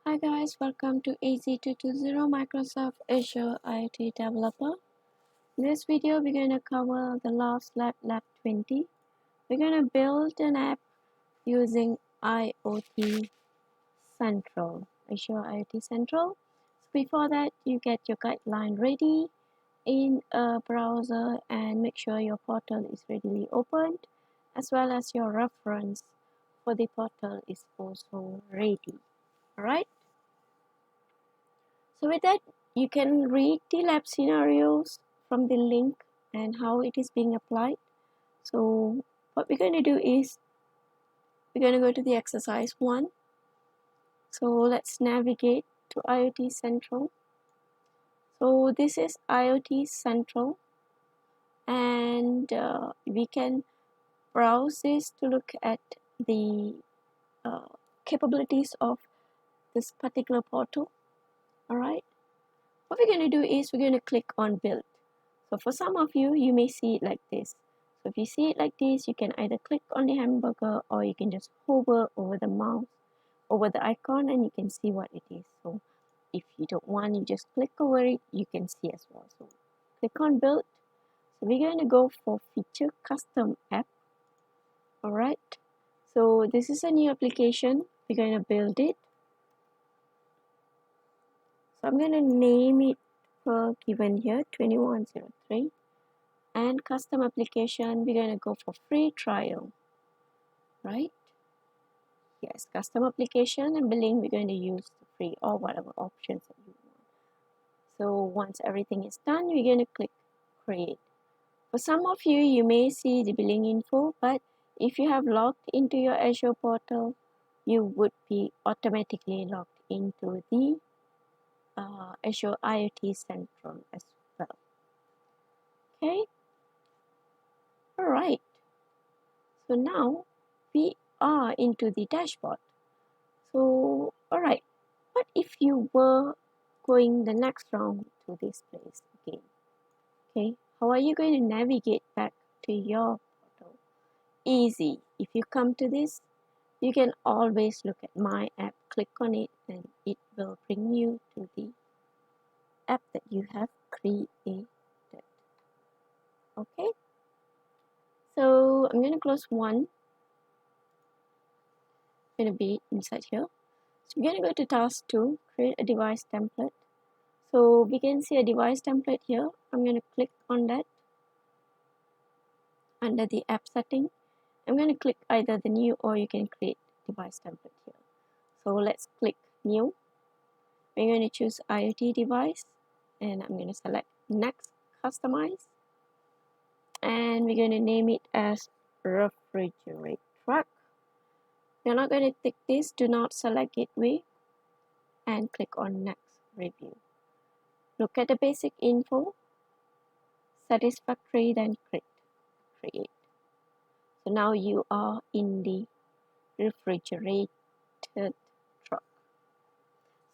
Hi guys, welcome to AZ220 Microsoft Azure IoT Developer. In this video, we're going to cover the last lab 20. We're going to build an app using IoT Central, Azure IoT Central. So before that, you get your guideline ready in a browser and make sure your portal is readily opened, as well as your reference for the portal is also ready. Alright? So with that, you can read the lab scenarios from the link and how it is being applied. So what we're going to do is we're going to go to the exercise 1. So let's navigate to IoT Central. So this is IoT Central, and we can browse this to look at the capabilities of this particular portal. Alright, what we're going to do is we're going to click on build. So for some of you, you may see it like this. So if you see it like this, you can either click on the hamburger or you can just hover over the mouse, over the icon, and you can see what it is. So if you don't want, you just click over it, you can see as well. So click on build. So we're going to go for feature custom app. Alright. So this is a new application. We're going to build it. So I'm going to name it given here 2103. And custom application, we're going to go for free trial, right? Yes, custom application and billing, we're going to use the free or whatever options that you want. So once everything is done, we're going to click create. For some of you, you may see the billing info, but if you have logged into your Azure portal, you would be automatically logged into the Azure IoT Central as well. Okay. Alright, so now we are into the dashboard. So, alright, what if you were going the next round to this place again? Okay, how are you going to navigate back to your portal? Easy. If you come to this, you can always look at my app, click on it, and it will bring you to the app that you have created. Okay, so I'm going to close one. I'm going to be inside here. So we're going to go to task 2, create a device template. So we can see a device template here. I'm going to click on that under the app setting. I'm going to click either the new or you can create device template here. So let's click new. We're going to choose IoT device and I'm going to select next customize. And we're going to name it as refrigerated truck. You're not going to tick this, do not select gateway, and click on next review. Look at the basic info, satisfactory, then click create. So now you are in the refrigerated truck.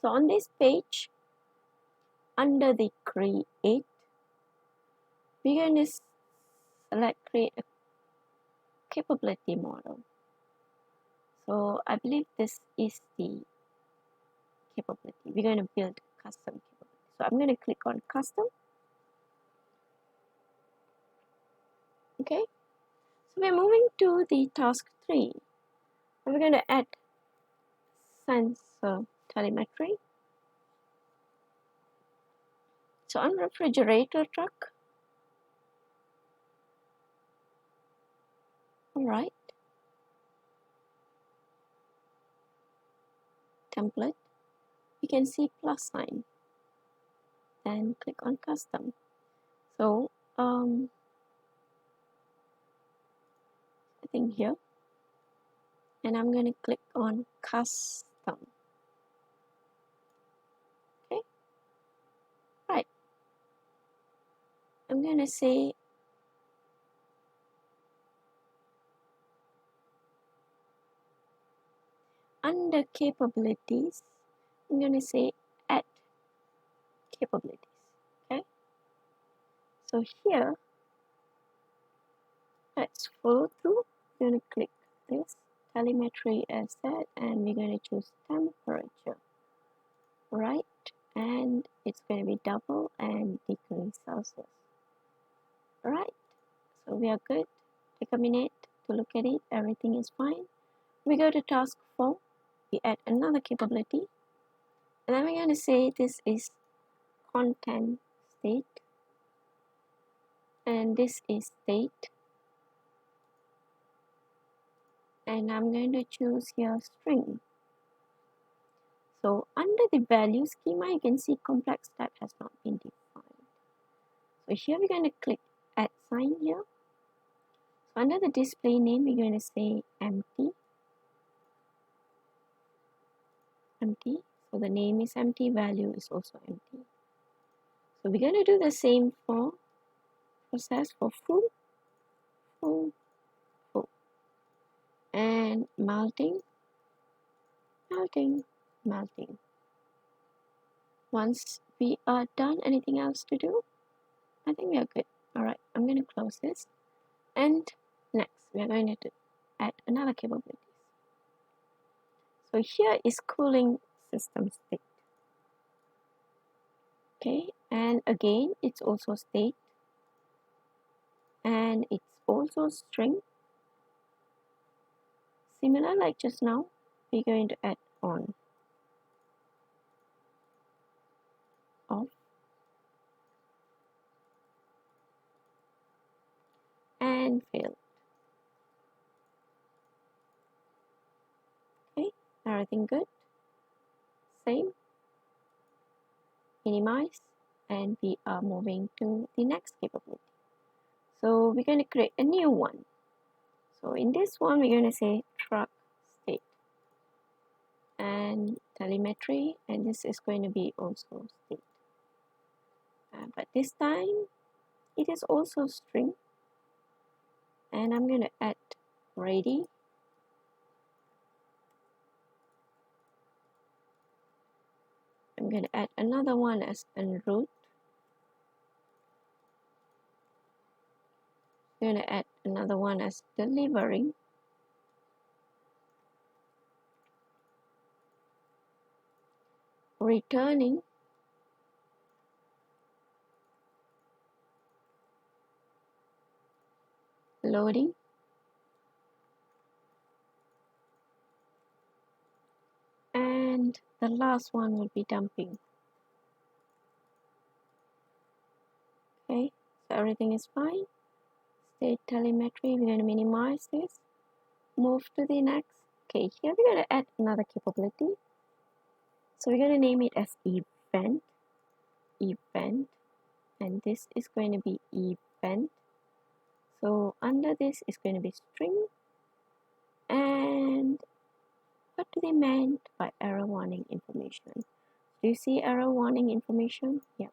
So on this page, under the create, we're going to select create a capability model. So I believe this is the capability. We're going to build custom capability. So I'm going to click on custom. Okay. So we're moving to the task 3. And we're going to add sensor telemetry. So on refrigerator truck. Alright. Template. You can see plus sign. Then click on custom. So I think here. And I'm going to click on custom. Okay. Right. I'm going to say under capabilities, I'm going to say add capabilities. Okay. So here, let's follow through. We're going to click this telemetry asset and we're going to choose temperature. right? And it's going to be double and degrees Celsius, right? So we are good. Take a minute to look at it. Everything is fine. We go to task 4. We add another capability. And then we're going to say this is content state. And this is state. And I'm going to choose here string. So under the value schema, you can see complex type has not been defined. So here we're going to click add sign here. So under the display name, we're going to say empty. Empty. So the name is empty, value is also empty. So we're going to do the same for process for full, full, full. And melting, melting, melting. Once we are done, anything else to do? I think we are good. Alright, I'm going to close this. And next, we are going to add another capability. So here is cooling system state. Okay, and again, it's also state. And it's also string. Similar like just now, we're going to add on, off, and fill. Okay, everything good. Same. Minimize, and we are moving to the next capability. So we're going to create a new one. So in this one, we're going to say truck state and telemetry, and this is going to be also state. But this time, it is also string, and I'm going to add ready. I'm going to add another one as en route. I'm going to add another one as delivering. Returning. Loading. And the last one will be dumping. Okay, so everything is fine. State telemetry, we're going to minimize this. Move to the next. Okay, here we're going to add another capability. So we're going to name it as event. Event. And this is going to be event. So under this is going to be string. And what do they mean by error warning information? Do you see error warning information? Yeah.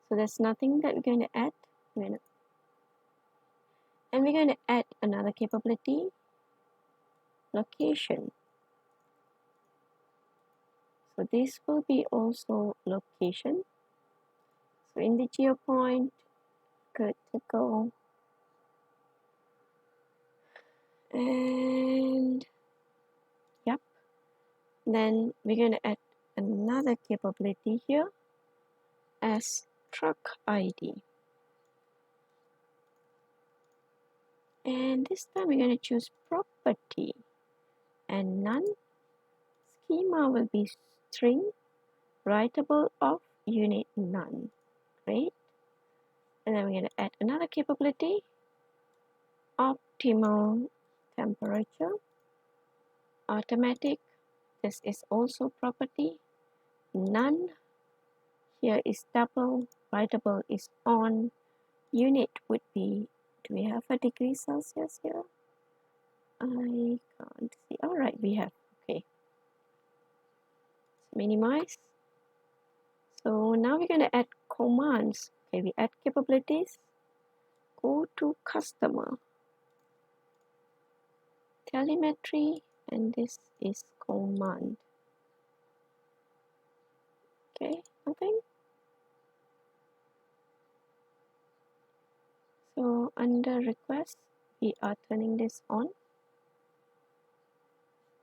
So there's nothing that we're going to add. And we're going to add another capability, location. So this will be also location. So in the geo point, good to go. And yep. Then we're going to add another capability here as truck ID. And this time we're going to choose property and none. Schema will be string, writable of unit none. Great. And then we're going to add another capability, optimal temperature, automatic. This is also property, none. Here is double, writable is on, unit would be, do we have a degree Celsius here? I can't see. All right, we have. Okay. Let's minimize. So now we're going to add commands. Okay, we add capabilities. Go to customer, telemetry, and this is command. Okay, nothing. So under request, we are turning this on.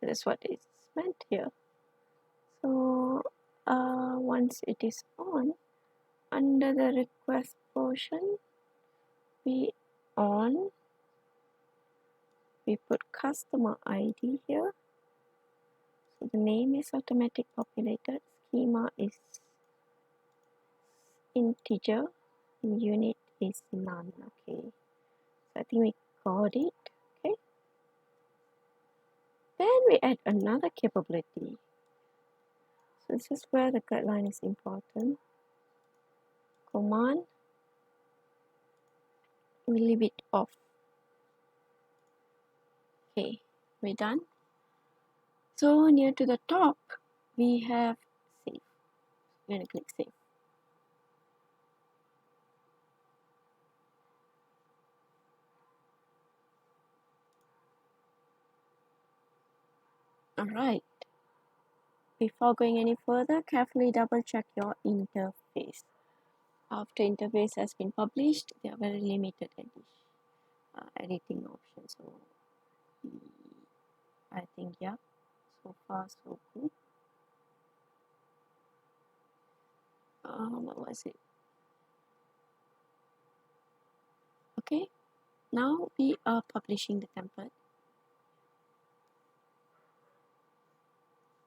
That's what it's meant here. So once it is on, under the request portion, we put customer ID here. So the name is automatic populated, schema is integer, and unit is none. Okay, so I think we got it. Okay, then we add another capability. So this is where the guideline is important. Command, we leave it off. Okay, we're done. So near to the top, we have save. We're going to click save. Alright. Before going any further, carefully double check your interface. After interface has been published, there are very limited editing options. So I think, yeah, so far so good. What was it? Okay, now we are publishing the template.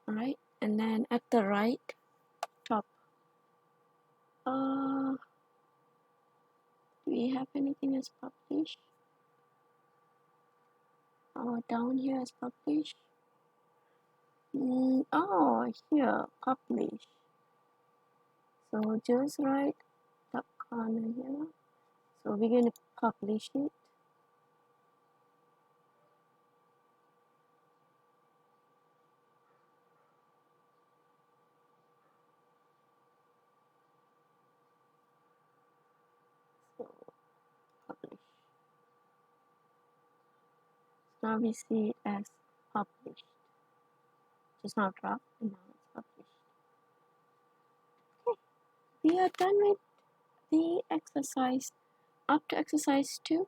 Alright, and then at the right top, do we have anything as published? Down here as published. Oh, here, publish. So just right top corner here. So we're going to publish it. So publish. Now we see it as published. Just now draft and now it's published. Okay, we are done with the exercise up to exercise 2,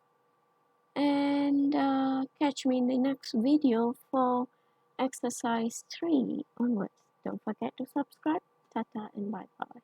and catch me in the next video for exercise 3 onwards. Don't forget to subscribe. Tata and bye bye.